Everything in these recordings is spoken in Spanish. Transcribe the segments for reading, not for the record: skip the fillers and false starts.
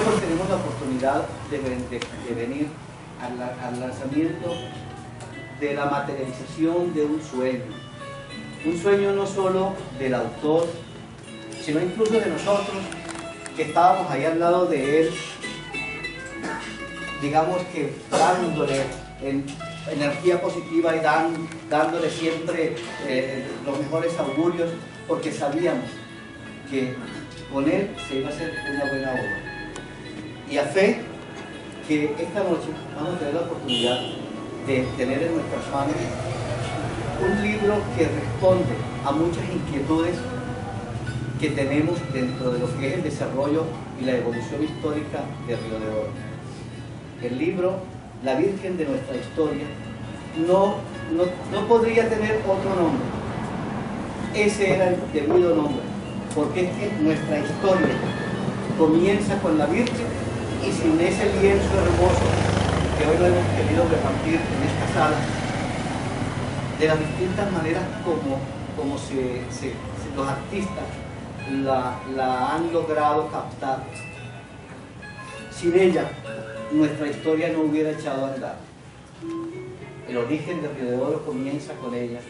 pues tenemos la oportunidad de venir al lanzamiento de la materialización de un sueño. Un sueño no solo del autor, sino incluso de nosotros, que estábamos ahí al lado de él, digamos que dándole energía positiva y dándole siempre los mejores augurios, porque sabíamos que con él se iba a hacer una buena obra. Y a fe que esta noche vamos a tener la oportunidad de tener en nuestras manos un libro que responde a muchas inquietudes que tenemos dentro de lo que es el desarrollo y la evolución histórica de Río de Oro. El libro, La Virgen de nuestra historia, no podría tener otro nombre. Ese era el debido nombre, porque es que nuestra historia comienza con la Virgen y sin ese lienzo hermoso que hoy lo hemos querido repartir en esta sala, de las distintas maneras como los artistas la han logrado captar. Sin ella, nuestra historia no hubiera echado a andar. El origen de Río de Oro comienza con ella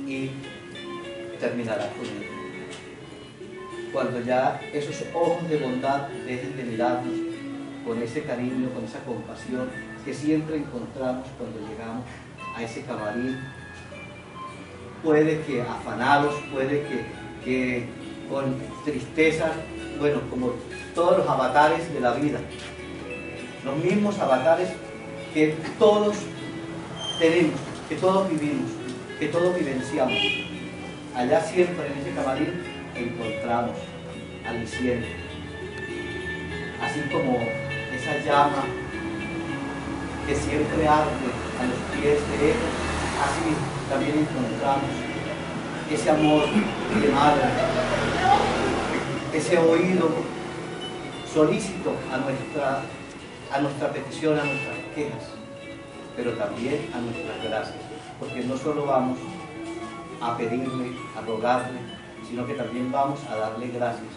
y terminará con ella. Cuando ya esos ojos de bondad dejen de mirarnos con ese cariño, con esa compasión que siempre encontramos cuando llegamos a ese camarín, puede que afanados, puede que con tristeza, bueno, como todos los avatares de la vida, los mismos avatares que todos tenemos, que todos vivimos, que todos vivenciamos. Allá siempre en ese camarín encontramos aliciente, así como esa llama que siempre arde a los pies de ellos, así también encontramos ese amor de madre, ese oído solícito a nuestra petición, a nuestras quejas, pero también a nuestras gracias, porque no solo vamos a pedirle, a rogarle, sino que también vamos a darle gracias,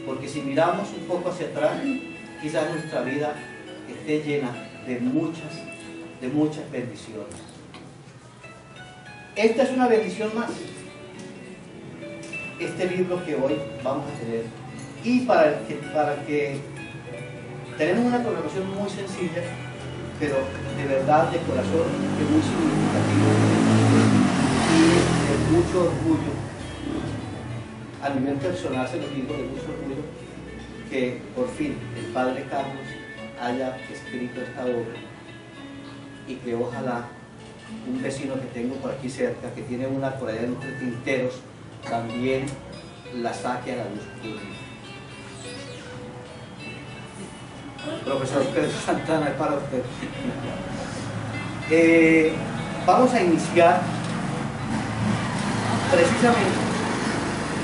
porque si miramos un poco hacia atrás, quizás nuestra vida esté llena de muchas bendiciones. Esta es una bendición más, este libro que hoy vamos a tener, y para que tenemos una programación muy sencilla, pero de verdad, de corazón, que muy significativo y de mucho orgullo. A nivel personal se lo digo, de mucho orgullo, que por fin el Padre Carlos haya escrito esta obra y que ojalá un vecino que tengo por aquí cerca, que tiene una por allá entre tinteros, también la saque a la luz pública. Profesor Pedro Santana, es para usted. Vamos a iniciar precisamente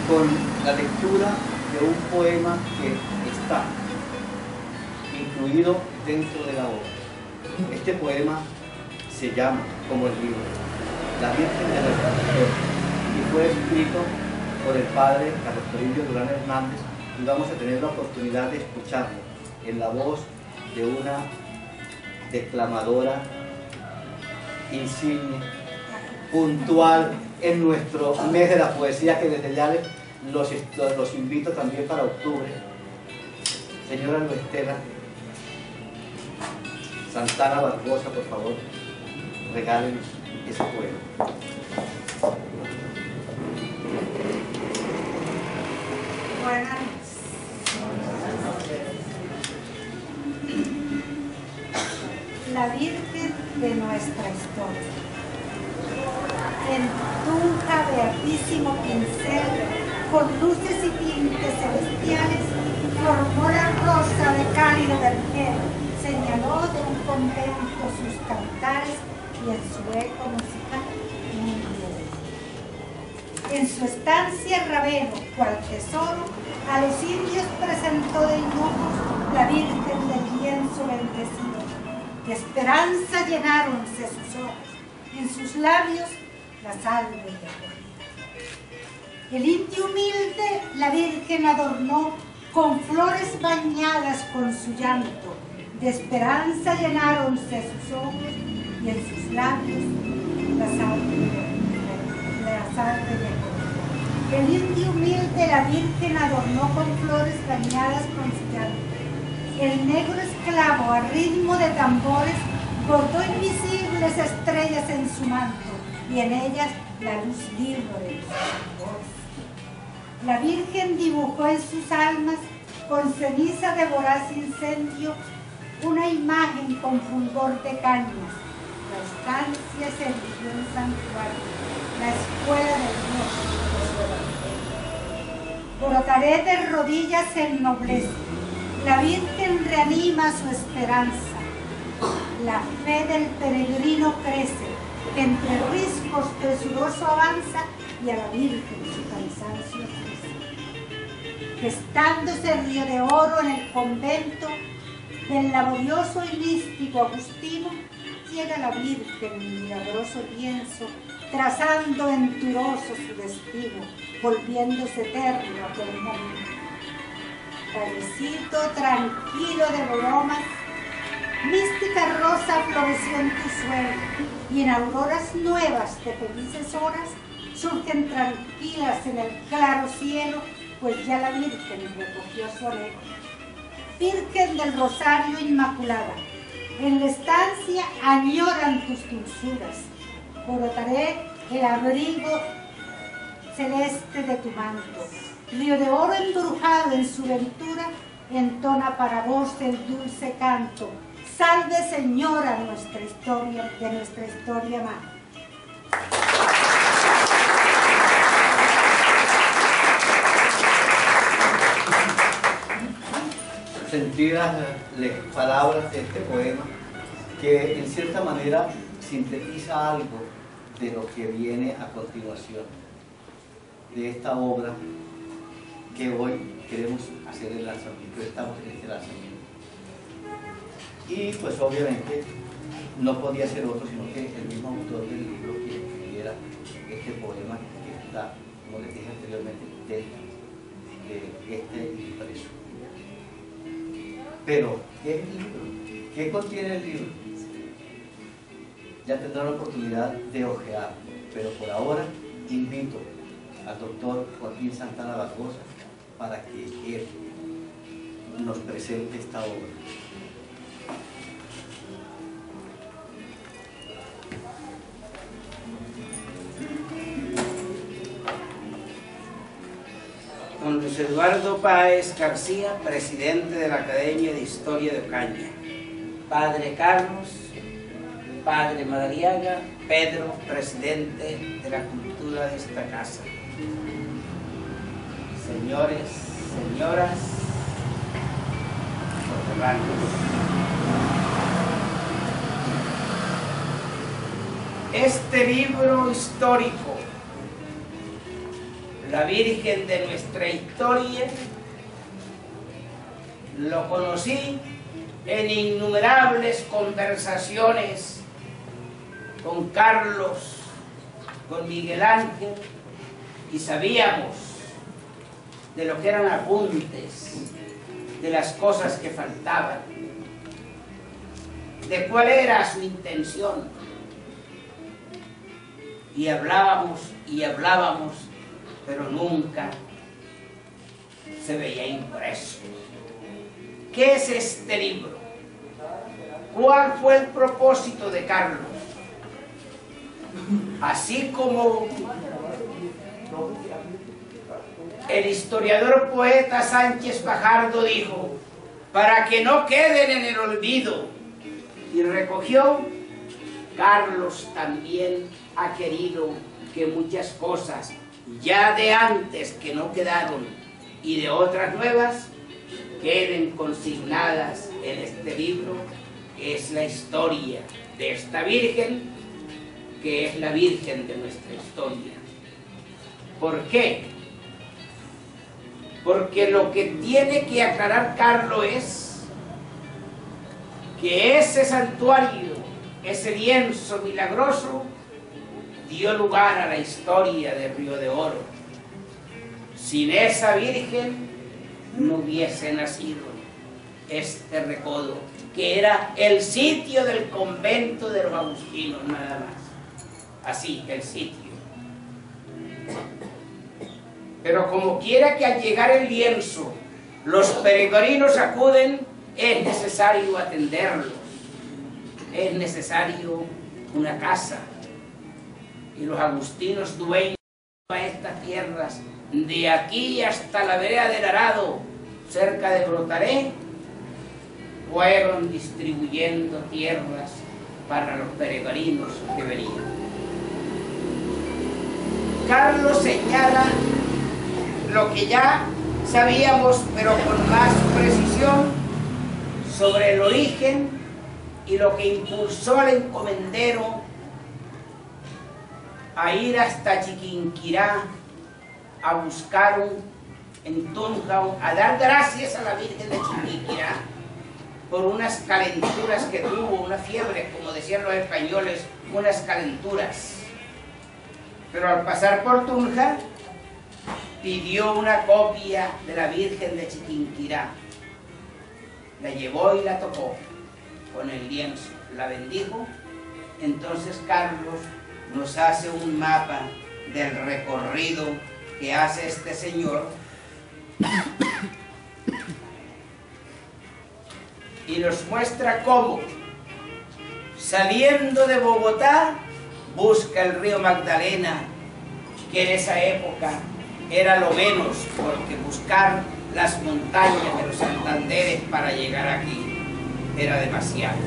con la lectura de un poema que está incluido dentro de la obra. Este poema se llama, como el libro, La Virgen de nuestra historia, y fue escrito por el padre Carlos Toribio Durán Hernández, y vamos a tener la oportunidad de escucharlo en la voz de una declamadora insigne, puntual en nuestro mes de la poesía, que desde ya los invito también para octubre. Señora Luestela Santana Barbosa, por favor, regálenos ese poema. Buenas noches. La Virgen de nuestra historia. En tu verdísimo pincel, con luces y tintes celestiales, formó la rosa de cálido vergel, señaló de un convento sus cantares y en su eco musical un dios. En su estancia Ravelo, cual tesoro, a los indios presentó de hinojos la Virgen del lienzo bendecido. De esperanza llenáronse sus ojos, en sus labios la salve de acogida. El indio humilde la Virgen adornó con flores bañadas con su llanto, de esperanza llenáronse sus ojos y en sus labios la sal de corazón. El indio humilde la Virgen adornó con flores bañadas con su llanto. El negro esclavo a ritmo de tambores bordó invisibles estrellas en su manto y en ellas la luz libre de sus tambores. La Virgen dibujó en sus almas con ceniza de voraz incendio una imagen con fulgor de cañas. La estancia se erigió en santuario, la escuela del Dios. Gorotaret de rodillas se ennoblece, la Virgen reanima su esperanza. La fe del peregrino crece, que entre riscos presuroso avanza y a la Virgen su cansancio ofrece. Gestándose el río de oro en el convento del laborioso y místico Agustino, llega la Virgen en milagroso lienzo, trazando venturoso su destino, volviéndose eterno aquel momento. Callecito tranquilo de bromas, mística rosa floreció en tu suelo, y en auroras nuevas de felices horas surgen tranquilas en el claro cielo, pues ya la Virgen recogió su anhelo. Virgen del Rosario Inmaculada, en la estancia añoran tus dulzuras. Gorotaret el abrigo celeste de tu manto. Río de oro embrujado en su ventura entona para vos el dulce canto. Salve, Señora, nuestra historia, de nuestra historia amada. Sentidas las palabras de este poema, que en cierta manera sintetiza algo de lo que viene a continuación, de esta obra que hoy queremos hacer el lanzamiento, estamos en este lanzamiento. Y pues obviamente no podía ser otro sino que el mismo autor del libro que escribiera este poema que está, como les dije anteriormente, dentro de este impreso. Pero, ¿qué es el libro? ¿Qué contiene el libro? Ya tendrán la oportunidad de ojear, pero por ahora invito al doctor Joaquín Santana Barbosa para que él nos presente esta obra. Don Luis Eduardo Páez García, presidente de la Academia de Historia de Ocaña. Padre Carlos, Padre Madariaga, Pedro, presidente de la cultura de esta casa. Señores, señoras, coterráneos. Este libro histórico, La Virgen de nuestra historia, lo conocí en innumerables conversaciones con Carlos, con Miguel Ángel, y sabíamos de lo que eran apuntes, de las cosas que faltaban, de cuál era su intención. Y hablábamos, pero nunca se veía impreso. ¿Qué es este libro? ¿Cuál fue el propósito de Carlos? Así como el historiador poeta Sánchez Fajardo dijo, para que no queden en el olvido, y recogió, Carlos también ha querido que muchas cosas ya de antes que no quedaron y de otras nuevas queden consignadas en este libro, que es la historia de esta Virgen, que es la Virgen de nuestra historia. ¿Por qué? Porque lo que tiene que aclarar Carlos es que ese santuario, ese lienzo milagroso, dio lugar a la historia de Río de Oro. Sin esa Virgen no hubiese nacido este recodo, que era el sitio del convento de los agustinos, nada más. Así, el sitio. Pero como quiera que al llegar el lienzo los peregrinos acuden, es necesario atenderlos, es necesario una casa. Y los agustinos dueños de estas tierras, de aquí hasta la vereda del Arado, cerca de Brotaré, fueron distribuyendo tierras para los peregrinos que venían. Carlos señala lo que ya sabíamos, pero con más precisión, sobre el origen y lo que impulsó al encomendero a ir hasta Chiquinquirá a buscar en Tunja, a dar gracias a la Virgen de Chiquinquirá por unas calenturas que tuvo, una fiebre, como decían los españoles, unas calenturas. Pero al pasar por Tunja, pidió una copia de la Virgen de Chiquinquirá. La llevó y la tocó con el lienzo, la bendijo. Entonces Carlos nos hace un mapa del recorrido que hace este señor y nos muestra cómo, saliendo de Bogotá, busca el río Magdalena, que en esa época era lo menos, porque buscar las montañas de los Santanderes para llegar aquí era demasiado.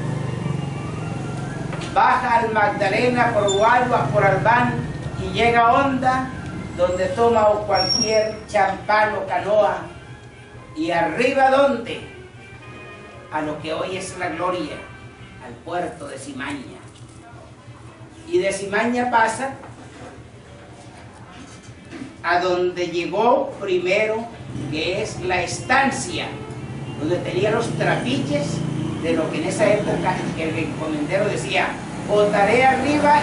Baja al Magdalena por Guaduas, por Albán, y llega a Honda, donde toma cualquier champán o canoa, y arriba ¿dónde? A lo que hoy es La Gloria, al puerto de Cimaña. Y de Cimaña pasa a donde llegó primero, que es la estancia, donde tenía los trapiches de lo que en esa época el encomendero decía, Otaré arriba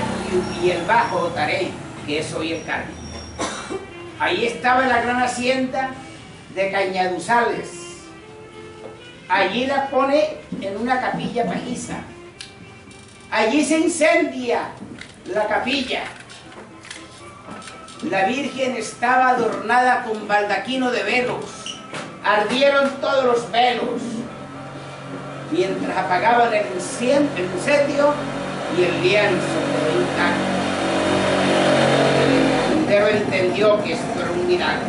y el bajo Otaré, que es hoy el Carmen. Ahí estaba la gran hacienda de Cañaduzales. Allí la pone en una capilla pajiza. Allí se incendia la capilla. La Virgen estaba adornada con baldaquino de velos. Ardieron todos los velos. Mientras apagaban el incendio y el lienzo quedó intacto. Pero entendió que esto era un milagro.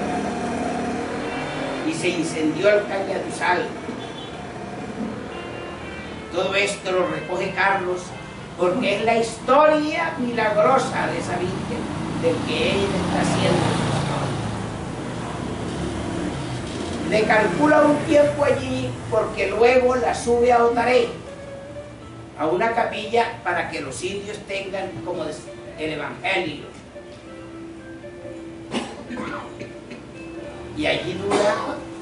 Y se incendió el Cañaduzal. Todo esto lo recoge Carlos porque es la historia milagrosa de esa Virgen, de que ella está haciendo su historia. Le calcula un tiempo allí porque luego la sube a Otaré, a una capilla para que los indios tengan como el Evangelio. Y allí dura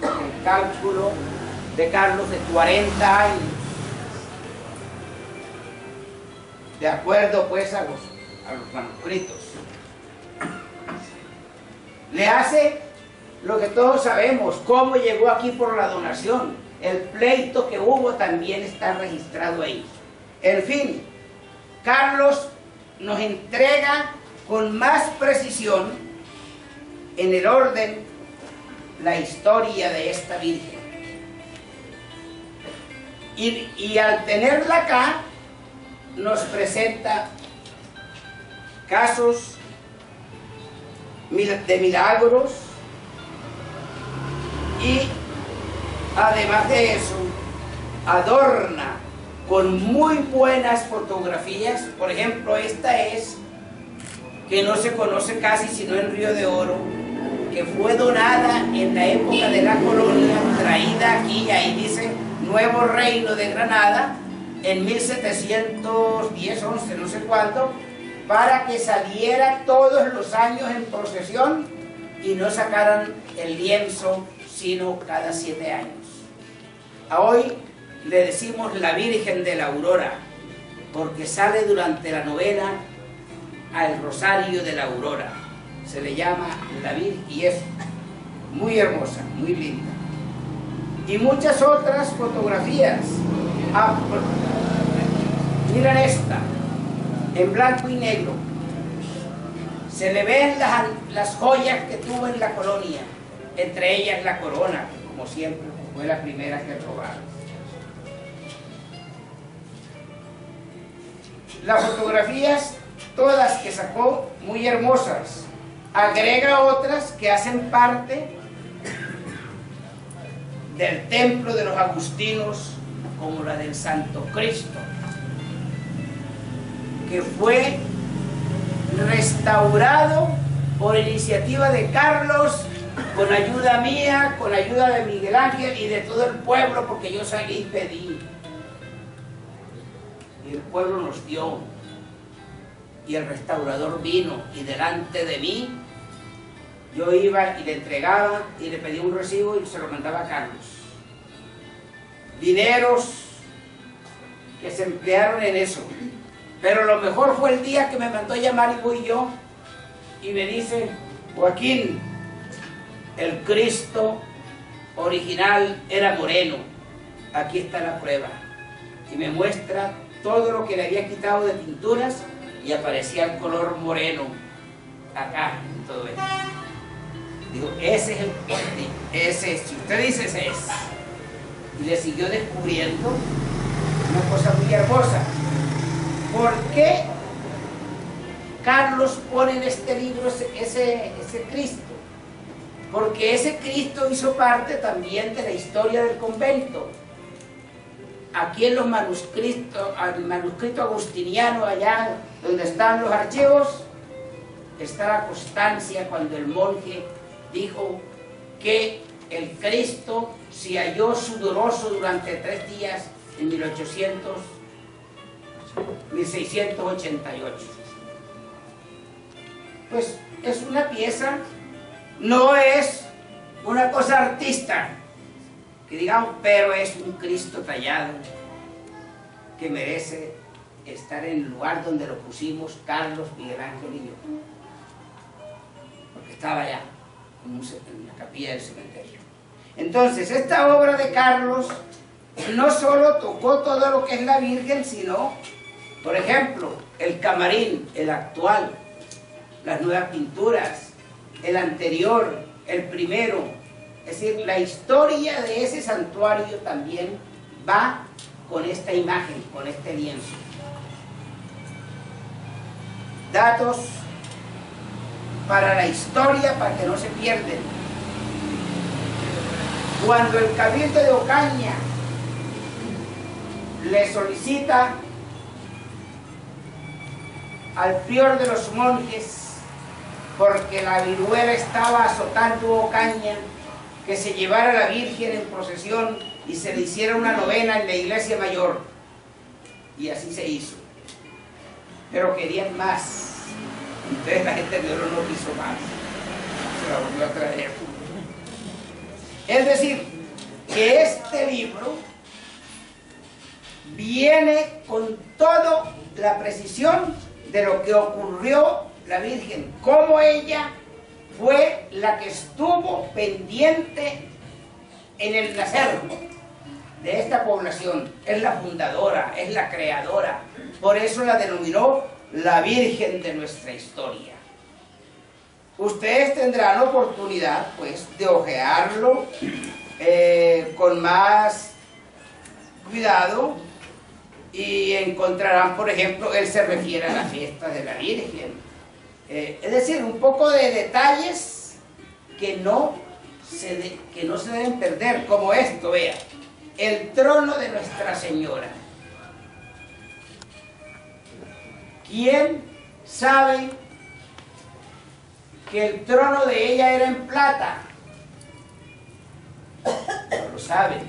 el cálculo de Carlos de 40 años. De acuerdo pues a los manuscritos. Le hace lo que todos sabemos, cómo llegó aquí por la donación. El pleito que hubo también está registrado ahí. En fin, Carlos nos entrega con más precisión, en el orden, la historia de esta Virgen. Y al tenerla acá, nos presenta casos de milagros y además de eso adorna con muy buenas fotografías. Por ejemplo, esta es, que no se conoce casi sino en Río de Oro, que fue donada en la época de la colonia, traída aquí, ahí dice Nuevo Reino de Granada, en 1710, 11, no sé cuánto, para que saliera todos los años en procesión y no sacaran el lienzo sino cada 7 años. A hoy le decimos la Virgen de la Aurora, porque sale durante la novena al Rosario de la Aurora. Se le llama la Virgen y es muy hermosa, muy linda. y muchas otras fotografías. Miren esta, en blanco y negro. Se le ven las joyas que tuvo en la colonia, entre ellas la corona, que como siempre fue la primera que robaron. Las fotografías, todas que sacó, muy hermosas. Agrega otras que hacen parte del templo de los agustinos, como la del Santo Cristo, que fue restaurado por iniciativa de Carlos, con ayuda mía, con ayuda de Miguel Ángel y de todo el pueblo, porque yo salí y pedí. Y el pueblo nos dio. Y el restaurador vino, y delante de mí, yo iba y le entregaba, y le pedí un recibo y se lo mandaba a Carlos. Dineros que se emplearon en eso. Pero lo mejor fue el día que me mandó llamar y voy yo, y me dice: Joaquín, el Cristo original era moreno, aquí está la prueba. Y me muestra todo lo que le había quitado de pinturas y aparecía el color moreno acá en todo esto. Digo, ese es el corte, ese es, si usted dice ese es. Y le siguió descubriendo una cosa muy hermosa. ¿Por qué Carlos pone en este libro ese Cristo? Porque ese Cristo hizo parte también de la historia del convento. Aquí en los manuscritos, el manuscrito agustiniano, allá donde están los archivos, está la constancia cuando el monje dijo que el Cristo se halló sudoroso durante 3 días en 1688. Pues es una pieza, no es una cosa artista, que digamos, pero es un Cristo tallado que merece estar en el lugar donde lo pusimos Carlos, Miguel Ángel y yo, porque estaba allá en la capilla del cementerio. Entonces, esta obra de Carlos no solo tocó todo lo que es la Virgen, sino, por ejemplo, el camarín, el actual, las nuevas pinturas, el anterior, el primero. Es decir, la historia de ese santuario también va con esta imagen, con este lienzo. Datos para la historia, para que no se pierden. Cuando el Cabildo de Ocaña le solicita al prior de los monjes, porque la viruela estaba azotando Ocaña, que se llevara a la Virgen en procesión y se le hiciera una novena en la iglesia mayor. Y así se hizo. Pero querían más. Entonces la gente de oro no quiso más. Se la volvió a traer. Es decir, que este libro viene con toda la precisión de lo que ocurrió la Virgen, cómo ella fue la que estuvo pendiente en el nacer de esta población. Es la fundadora, es la creadora. Por eso la denominó la Virgen de nuestra historia. Ustedes tendrán oportunidad, pues, de hojearlo con más cuidado y encontrarán, por ejemplo, él se refiere a la fiesta de la Virgen. Es decir, un poco de detalles que no se deben perder, como esto, vea, el trono de Nuestra Señora. ¿Quién sabe que el trono de ella era en plata? No lo saben.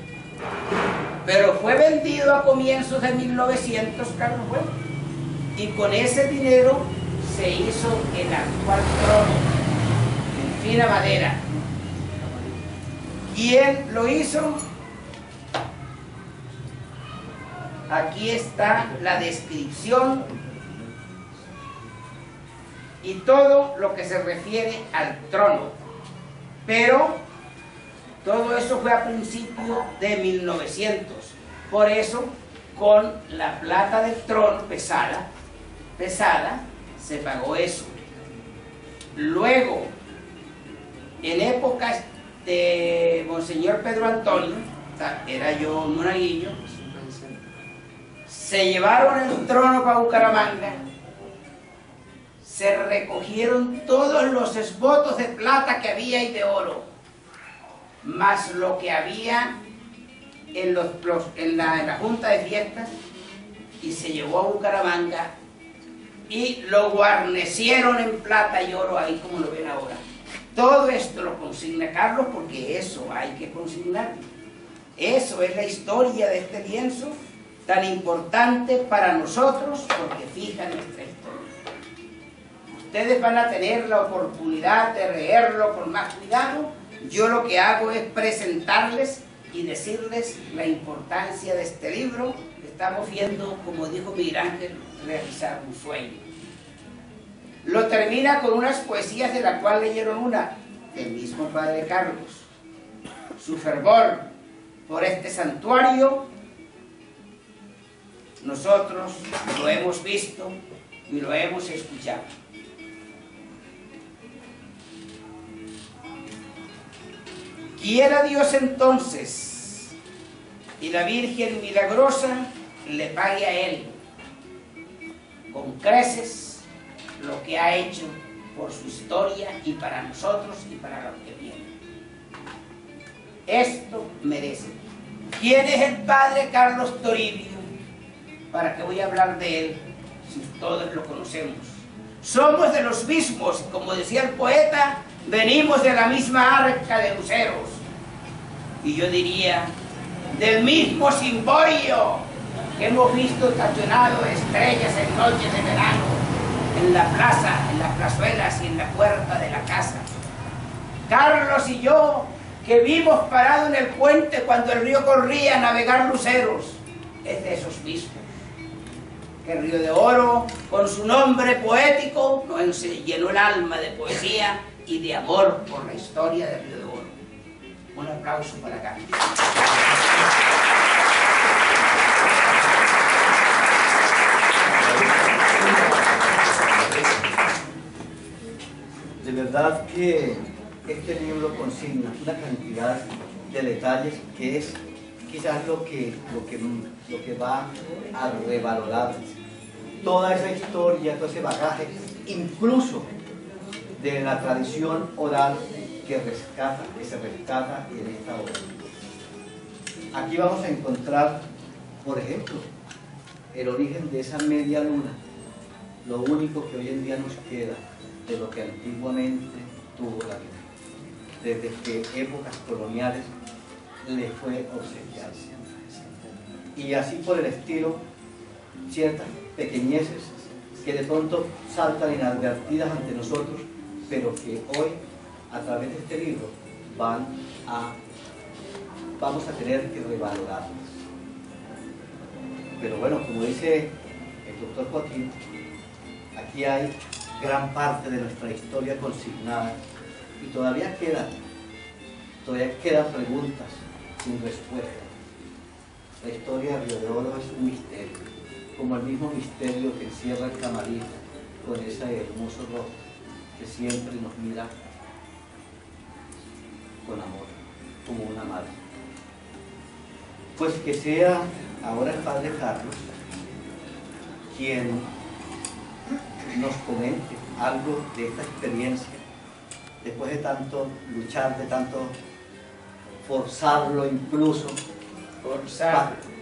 Pero fue vendido a comienzos de 1900, Carlos, bueno, y con ese dinero se hizo el actual trono en fina madera. ¿Quién lo hizo? Aquí está la descripción y todo lo que se refiere al trono. Pero Todo eso fue a principios de 1900. Por eso, con la plata del trono pesada, se pagó eso. Luego, en épocas de Monseñor Pedro Antonio, era yo un monaguillo, se llevaron el trono para Bucaramanga, se recogieron todos los esbotos de plata que había y de oro, más lo que había en la junta de fiestas, y se llevó a Bucaramanga y lo guarnecieron en plata y oro ahí como lo ven ahora. Todo esto lo consigna Carlos porque eso hay que consignar. Eso es la historia de este lienzo tan importante para nosotros porque fija nuestra historia. Ustedes van a tener la oportunidad de leerlo con más cuidado. Yo lo que hago es presentarles y decirles la importancia de este libro. Estamos viendo, como dijo Miguel Ángel, realizar un sueño. Lo termina con unas poesías de la cual leyeron una del mismo padre Carlos. Su fervor por este santuario, nosotros lo hemos visto y lo hemos escuchado. Quiera Dios entonces y la Virgen Milagrosa le pague a él con creces lo que ha hecho por su historia y para nosotros y para los que vienen. Esto merece. ¿Quién es el padre Carlos Toribio? ¿Para qué voy a hablar de él si todos lo conocemos? Somos de los mismos, como decía el poeta, venimos de la misma arca de luceros. Y yo diría, del mismo cimborio que hemos visto estacionado estrellas en noches de verano, en la plaza, en las plazuelas y en la puerta de la casa. Carlos y yo, que vimos parado en el puente cuando el río corría a navegar luceros, es de esos mismos. Que el Río de Oro, con su nombre poético, nos llenó el alma de poesía y de amor por la historia del Río de Oro. Un aplauso para Carlos. De verdad que este libro consigna una cantidad de detalles que es quizás lo que va a revalorar toda esa historia, todo ese bagaje, incluso de la tradición oral que se rescata en esta obra. Aquí vamos a encontrar, por ejemplo, el origen de esa media luna, lo único que hoy en día nos queda de lo que antiguamente tuvo la vida, desde que épocas coloniales le fue obsequiada. Y así por el estilo, ciertas pequeñeces que de pronto saltan inadvertidas ante nosotros, pero que hoy, a través de este libro, vamos a tener que revalorarlas. Pero bueno, como dice el doctor Joaquín, aquí hay gran parte de nuestra historia consignada y todavía quedan preguntas sin respuesta. La historia de Río de Oro es un misterio, como el mismo misterio que encierra el camarín con ese hermoso rostro que siempre nos mira con amor, como una madre. Pues que sea ahora el padre Carlos quien nos comente algo de esta experiencia, después de tanto luchar, de tanto forzarlo incluso,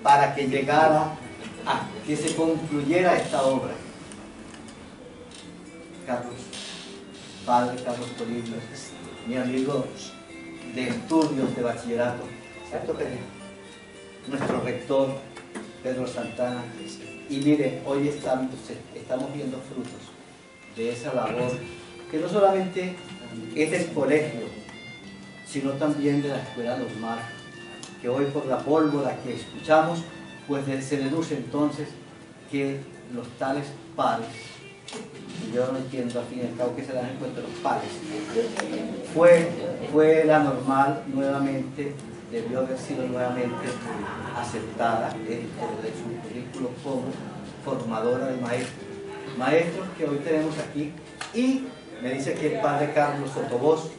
para que llegara a que se concluyera esta obra. Carlos, padre Carlos Toribio, mi amigo de estudios de bachillerato, ¿cierto, Pedro? Nuestro rector, Pedro Santana, y mire, hoy estamos viendo frutos de esa labor, que no solamente es del colegio, sino también de la escuela normal, que hoy por la pólvora que escuchamos, pues se deduce entonces que los tales padres yo no entiendo al fin y al cabo que se dan en cuenta los padres. Fue la normal nuevamente, debió haber sido nuevamente aceptada dentro de su currículo como formadora de maestros. Maestros que hoy tenemos aquí, y me dice que el padre Carlos Sotobos,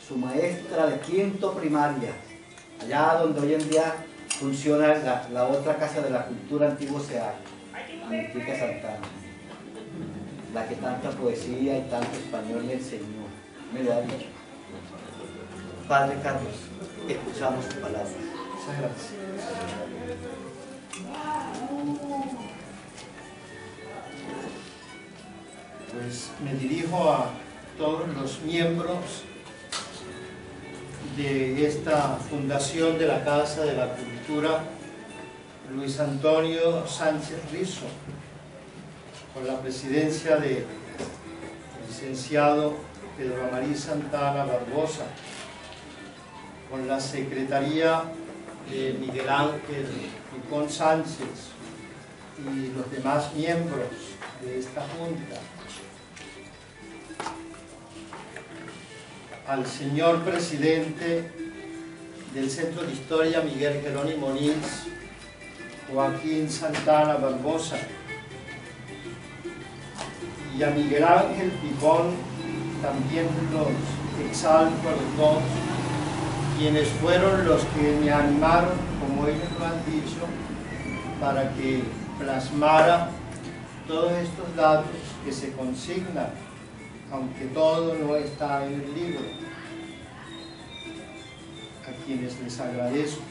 su maestra de quinto primaria, allá donde hoy en día funciona la otra casa de la cultura antigua SEAC, Antica Santana, la que tanta poesía y tanto español le enseñó, me lo ha dicho. Padre Carlos, escuchamos sus palabras. Muchas gracias. Pues me dirijo a todos los miembros de esta fundación de la Casa de la Cultura Luis Antonio Sánchez Rizo, con la presidencia del licenciado Pedro Amarí Santana Barbosa, con la secretaría de Miguel Ángel Picón Sánchez y los demás miembros de esta junta, al señor presidente del Centro de Historia Miguel Jerónimo Moniz, Joaquín Santana Barbosa, y a Miguel Ángel Picón, también los exalto a los dos, quienes fueron los que me animaron, como ellos lo han dicho, para que plasmara todos estos datos que se consignan, aunque todo no está en el libro, a quienes les agradezco.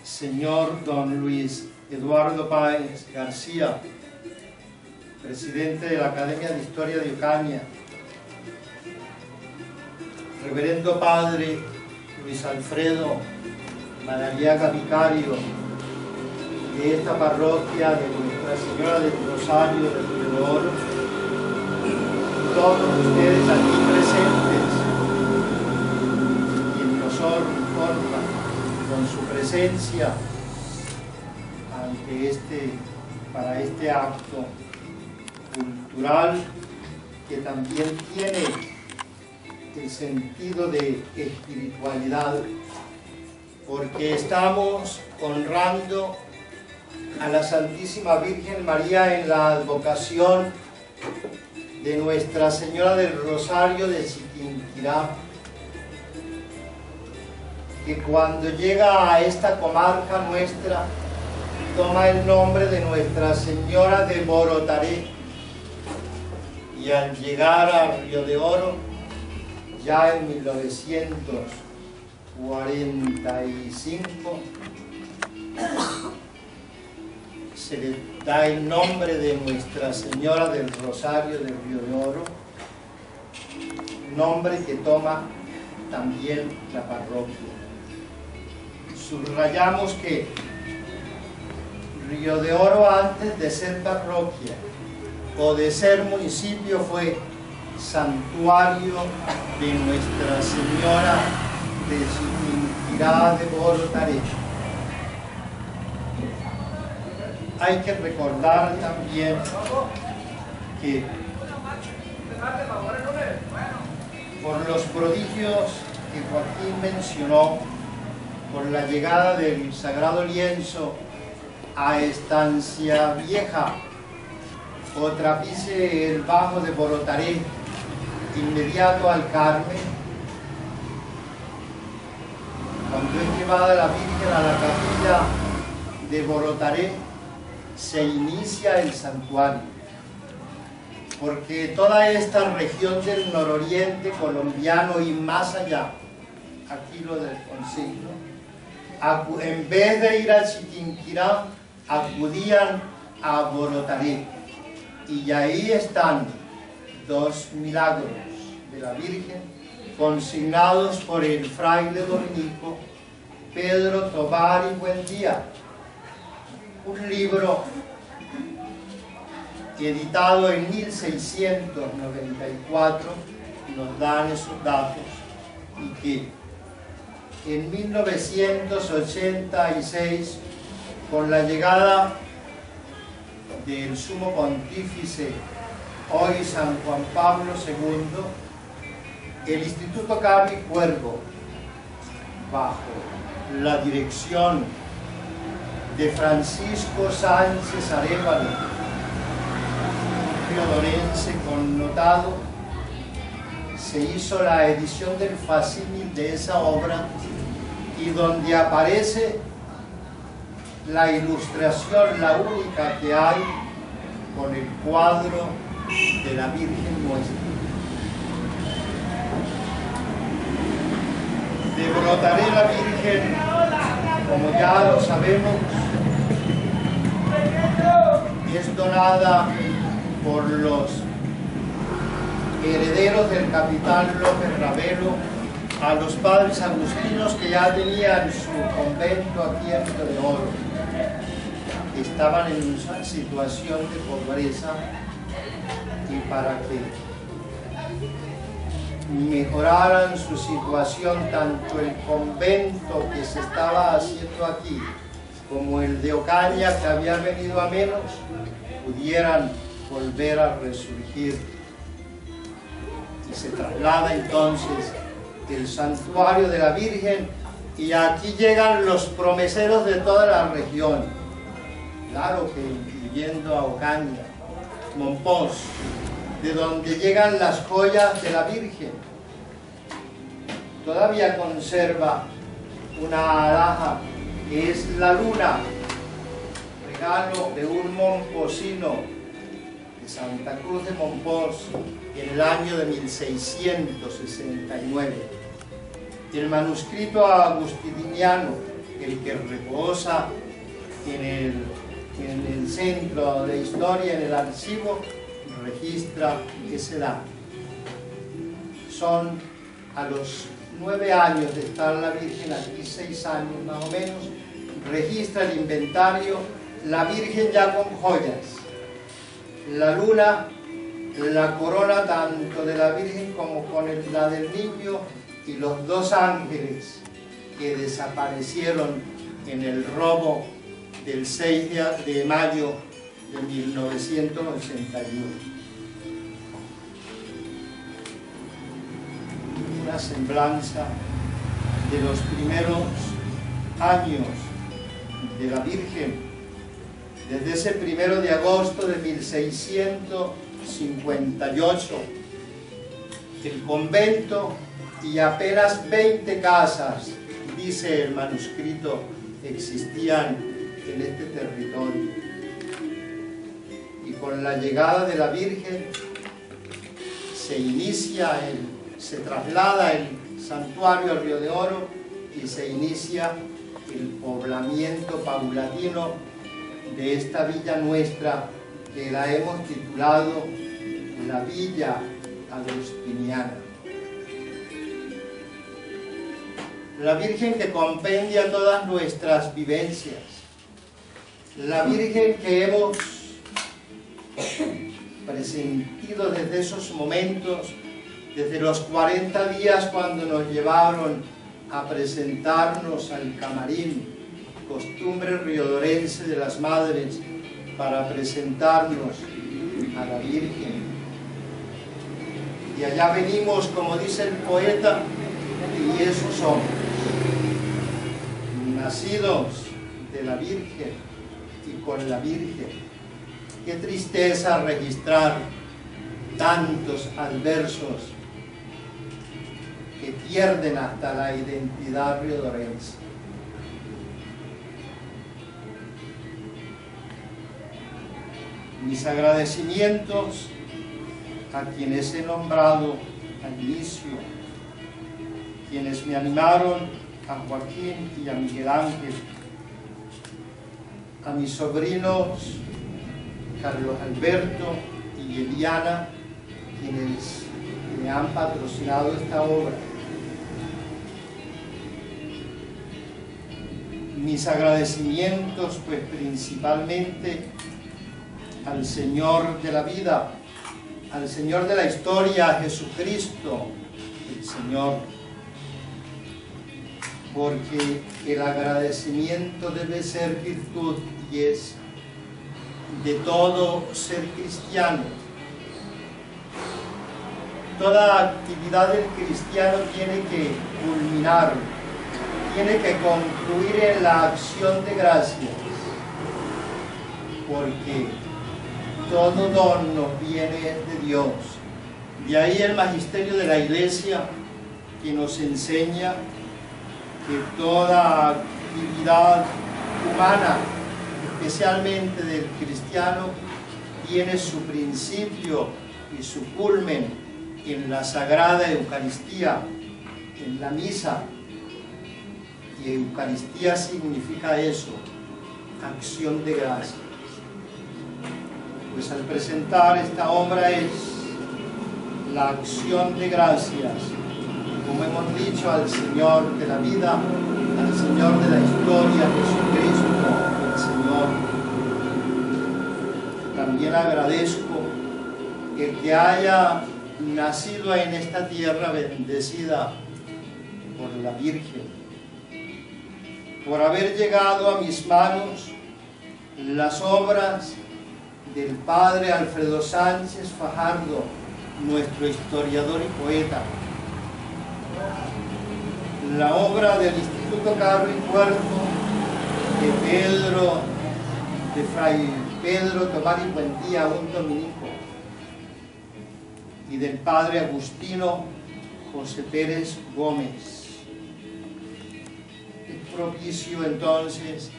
Señor don Luis Eduardo Páez García, presidente de la Academia de Historia de Ocaña, reverendo padre Luis Alfredo Madariaga, vicario de esta parroquia de Nuestra Señora del Rosario del Río de Oro, todos ustedes aquí presentes, quien nos honra con su presencia para este acto cultural que también tiene el sentido de espiritualidad, porque estamos honrando a la Santísima Virgen María en la advocación de Nuestra Señora del Rosario de Chiquinquirá, que cuando llega a esta comarca nuestra toma el nombre de Nuestra Señora de Borotaré, y al llegar a Río de Oro, ya en 1945, se le da el nombre de Nuestra Señora del Rosario del Río de Oro, nombre que toma también la parroquia. Subrayamos que Río de Oro, antes de ser parroquia o de ser municipio, fue santuario de Nuestra Señora de Chiquinquirá de Borotaré. Hay que recordar también que por los prodigios que Joaquín mencionó, por la llegada del Sagrado Lienzo a Estancia Vieja, o Trapiche el Bajo de Borotaré, inmediato al Carmen, cuando es llevada la Virgen a la capilla de Borotaré, se inicia el santuario, porque toda esta región del nororiente colombiano y más allá, aquí lo del consigno, en vez de ir a Chiquinquirá, acudían a Borotaré, y ahí están dos milagros de la Virgen consignados por el fraile dominico Pedro Tobar y Buendía, un libro editado en 1694, nos dan esos datos, y que en 1986, con la llegada del sumo pontífice, hoy San Juan Pablo II, el Instituto Cavi Cuervo, bajo la dirección de Francisco Sánchez Arévalo, riodorense connotado, se hizo la edición del facsímil de esa obra, y donde aparece la ilustración, la única que hay, con el cuadro de la Virgen Nuestra. De Brotaré la Virgen, como ya lo sabemos, es donada por los herederos del capitán López Ravelo a los padres agustinos que ya tenían su convento aquí en Río de Oro, que estaban en una situación de pobreza, y para que mejoraran su situación, tanto el convento que se estaba haciendo aquí como el de Ocaña, que había venido a menos, pudieran volver a resurgir. Y se traslada entonces el santuario de la Virgen, y aquí llegan los promeseros de toda la región, claro que incluyendo a Ocaña, Monpós, de donde llegan las joyas de la Virgen. Todavía conserva una alhaja que es la luna, regalo de un momposino de Santa Cruz de Monpós en el año de 1669. El manuscrito agustiniano, el que reposa en el centro de historia, en el archivo, registra ese dato. Son a los 9 años de estar la Virgen aquí, 6 años más o menos, registra el inventario, la Virgen ya con joyas, la luna, la corona tanto de la Virgen como con la del niño, y los 2 ángeles que desaparecieron en el robo del 6 de mayo de 1981. Una semblanza de los primeros años de la Virgen, desde ese 1 de agosto de 1658, el convento y apenas 20 casas, dice el manuscrito, existían en este territorio. Y con la llegada de la Virgen se traslada el santuario al Río de Oro, y se inicia el poblamiento paulatino de esta villa nuestra, que la hemos titulado la Villa Agustiniana. La Virgen que compendia todas nuestras vivencias, la Virgen que hemos presentido desde esos momentos, desde los 40 días cuando nos llevaron a presentarnos al camarín, costumbre riodorense de las madres para presentarnos a la Virgen. Y allá venimos, como dice el poeta, y esos somos, nacidos de la Virgen y con la Virgen. Qué tristeza registrar tantos adversos que pierden hasta la identidad riodorense. Mis agradecimientos a quienes he nombrado al inicio, quienes me animaron, a Joaquín y a Miguel Ángel, a mis sobrinos Carlos Alberto y Eliana, quienes me han patrocinado esta obra. Mis agradecimientos, pues principalmente al Señor de la vida, al Señor de la historia, a Jesucristo, el Señor, porque el agradecimiento debe ser virtud y es de todo ser cristiano. Toda actividad del cristiano tiene que culminar, tiene que concluir en la acción de gracias, porque todo don nos viene de Dios. De ahí el magisterio de la Iglesia, que nos enseña que toda actividad humana, especialmente del cristiano, tiene su principio y su culmen en la Sagrada Eucaristía, en la misa. Y Eucaristía significa eso, acción de gracias. Pues al presentar esta obra es la acción de gracias, como hemos dicho, al Señor de la vida, al Señor de la historia, Jesucristo, el Señor. También agradezco el que haya nacido en esta tierra bendecida por la Virgen, por haber llegado a mis manos las obras del padre Alfredo Sánchez Fajardo, nuestro historiador y poeta, la obra del Instituto Carro y Puerto de Fray Pedro Tomás y Buendía, un dominico, y del padre Agustino José Pérez Gómez. Es propicio entonces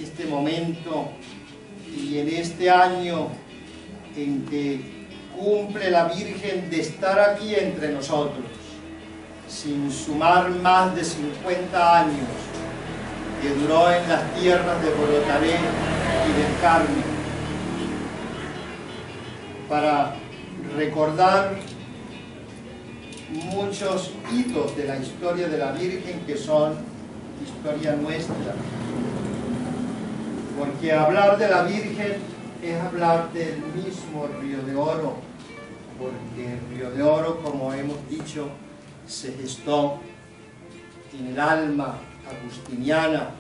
este momento y en este año en que cumple la Virgen de estar aquí entre nosotros, sin sumar más de 50 años que duró en las tierras de Borotaré y del Carmen, para recordar muchos hitos de la historia de la Virgen que son historia nuestra. Porque hablar de la Virgen es hablar del mismo Río de Oro, porque el Río de Oro, como hemos dicho, se gestó en el alma agustiniana,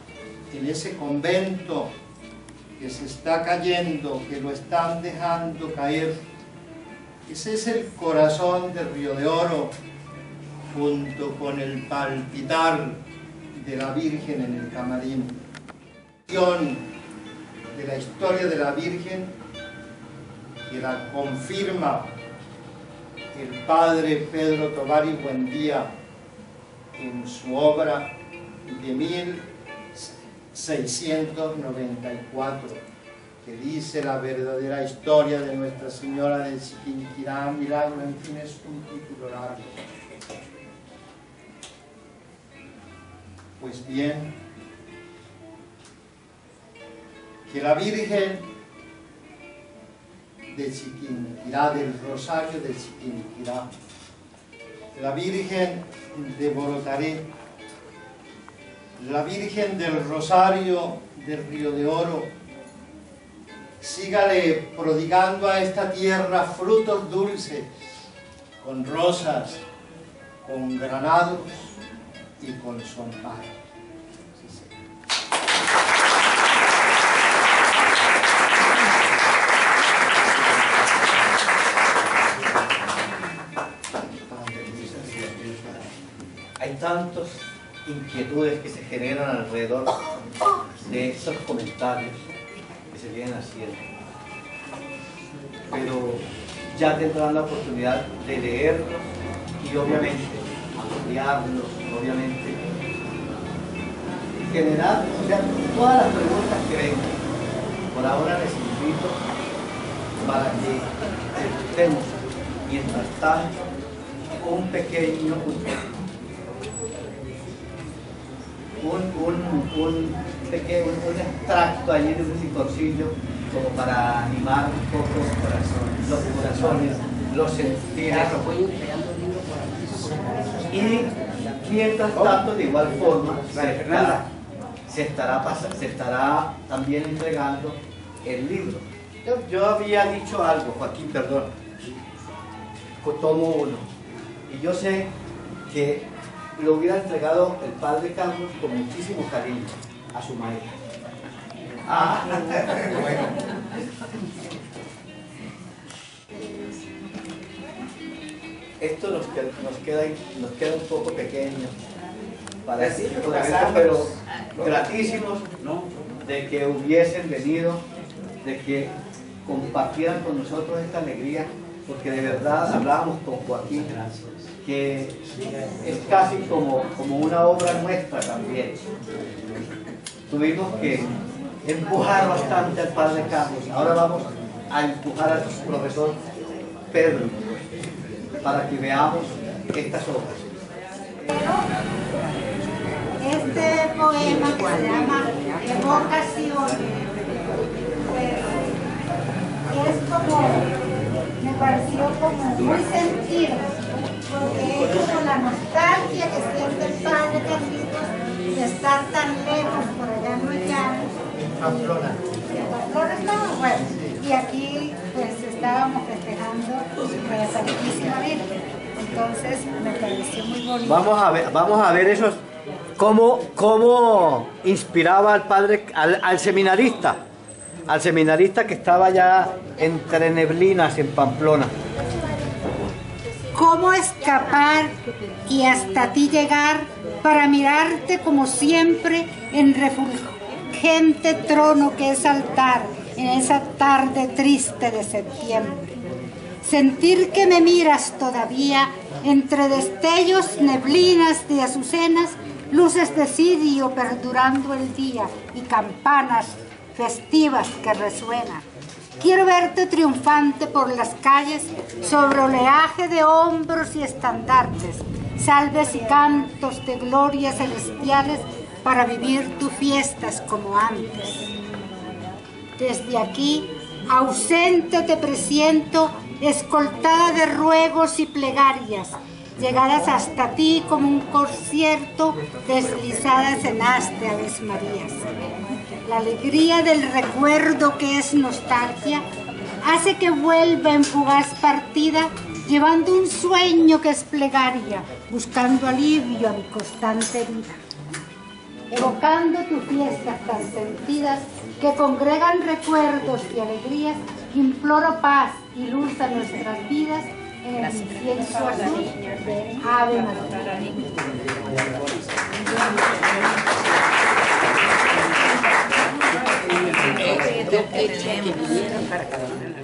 en ese convento que se está cayendo, que lo están dejando caer. Ese es el corazón del Río de Oro, junto con el palpitar de la Virgen en el camarín. De la historia de la Virgen, que la confirma el padre Pedro Tovar y Buendía en su obra de 1694, que dice la verdadera historia de Nuestra Señora de Chiquinquirá, milagro, en fin, es un título largo. Pues bien, que la Virgen de Chiquinquirá, del Rosario de Chiquinquirá, la Virgen de Borotaré, la Virgen del Rosario del Río de Oro, sígale prodigando a esta tierra frutos dulces, con rosas, con granados y con sompar. Hay tantas inquietudes que se generan alrededor de estos comentarios que se vienen haciendo, pero ya tendrán la oportunidad de leerlos y obviamente ampliarlos, obviamente generar, o sea, todas las preguntas que vengan. Por ahora les invito para que disfrutemos mientras tanto un pequeño un extracto allí de un rinconcillo como para animar un poco los corazones, los sentires. Y mientras tanto, de igual forma, se estará también entregando el libro. Yo había dicho algo, Joaquín, perdón, tomo 1, y yo sé que lo hubiera entregado el padre Carlos con muchísimo cariño a su maestra, Ah, bueno. Esto nos queda un poco pequeño para decir, pero gratísimos, ¿no?, de que hubiesen venido, de que compartieran con nosotros esta alegría, porque de verdad hablábamos con Joaquín, que es casi como una obra nuestra también. Tuvimos que empujar bastante al padre Carlos. Ahora vamos a empujar al profesor Pedro para que veamos estas obras. Este poema que se llama Evocación, es como, me pareció como muy sentido, porque es como la nostalgia que siente el padre Carlitos de estar tan lejos por allá en los llanos. Pamplona. Pamplona estamos, bueno, y aquí pues estábamos festejando la Santísima Virgen. Entonces me pareció muy bonito. Vamos a ver esos, cómo inspiraba al padre, al seminarista que estaba ya entre neblinas en Pamplona. ¿Cómo escapar y hasta ti llegar para mirarte como siempre en refulgente trono que es altar en esa tarde triste de septiembre? Sentir que me miras todavía entre destellos, neblinas de azucenas, luces de cirio perdurando el día y campanas festivas que resuenan. Quiero verte triunfante por las calles sobre oleaje de hombros y estandartes, salves y cantos de glorias celestiales para vivir tus fiestas como antes. Desde aquí, ausente te presiento, escoltada de ruegos y plegarias, llegadas hasta ti como un concierto, deslizadas en haz de Aves Marías. La alegría del recuerdo que es nostalgia hace que vuelva en fugaz partida, llevando un sueño que es plegaria, buscando alivio a mi constante vida. Evocando tus fiestas tan sentidas que congregan recuerdos y alegrías, imploro paz y luz a nuestras vidas en el incienso azul de Ave María. Que vinieron para cada una.